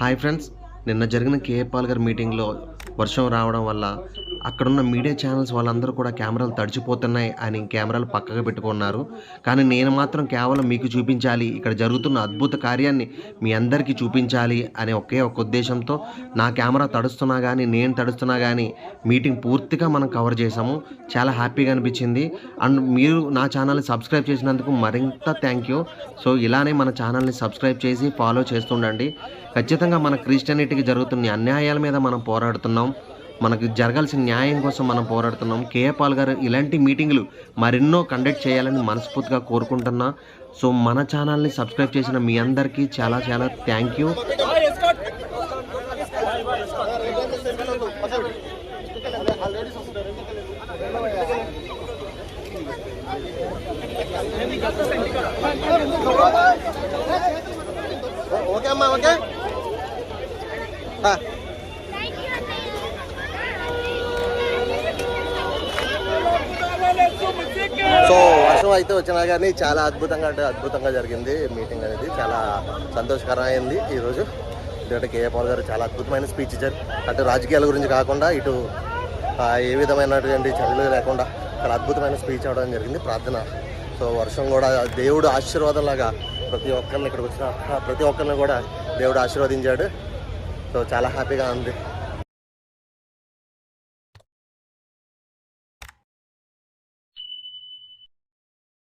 Hi friends, నిన్న జరిగిన KA Paul గారి మీటింగ్లో వర్షం రావడం వల్ల అక్కడున్న మీడియా ఛానల్స్ వాళ్ళందరూ కూడా కెమెరాలు తడిచిపోతున్నాయి అని కెమెరాలు పక్కగా పెట్టుకున్నారు. కానీ నేను మాత్రం కేవలం మీకు చూపించాలి, ఇక్కడ జరుగుతున్న అద్భుత కార్యాన్ని మీ అందరికీ చూపించాలి అనే ఒకే ఒక ఉద్దేశంతో నా కెమెరా తడుస్తున్నా కానీ నేను తడుస్తున్నా కానీ మీటింగ్ పూర్తిగా మనం కవర్ చేసాము. చాలా హ్యాపీగా అనిపించింది. అండ్ మీరు నా ఛానల్ని సబ్స్క్రైబ్ చేసినందుకు మరింత థ్యాంక్ యూ. సో ఇలానే మన ఛానల్ని సబ్స్క్రైబ్ చేసి ఫాలో చేస్తుండండి. ఖచ్చితంగా మన క్రిస్టియానిటీకి జరుగుతున్న అన్యాయాల మీద మనం పోరాడుతున్నాం. మనకు జరగాల్సిన న్యాయం కోసం మనం పోరాడుతున్నాం. కేఏ పాల్ గారు ఇలాంటి మీటింగులు మరెన్నో కండక్ట్ చేయాలని మనస్ఫూర్తిగా కోరుకుంటున్నా. సో మన ఛానల్ని సబ్స్క్రైబ్ చేసిన మీ అందరికీ చాలా చాలా థ్యాంక్ యూ. ఓకే అమ్మా, ఓకే. సో వర్షం అయితే వచ్చినా కానీ చాలా అద్భుతంగా జరిగింది మీటింగ్ అనేది. చాలా సంతోషకరమైంది ఈరోజు. ఎందుకంటే కేఏ పాల్ గారు చాలా అద్భుతమైన స్పీచ్ ఇచ్చారు. అటు రాజకీయాల గురించి కాకుండా ఇటు ఏ విధమైనటువంటి చర్యలు లేకుండా చాలా అద్భుతమైన స్పీచ్ అవ్వడం జరిగింది. ప్రార్థన. సో వర్షం కూడా దేవుడు ఆశీర్వాదంలాగా ప్రతి ఒక్కరిని ఇక్కడికి వచ్చిన ప్రతి ఒక్కరిని కూడా దేవుడు ఆశీర్వదించాడు. సో చాలా హ్యాపీగా ఉంది.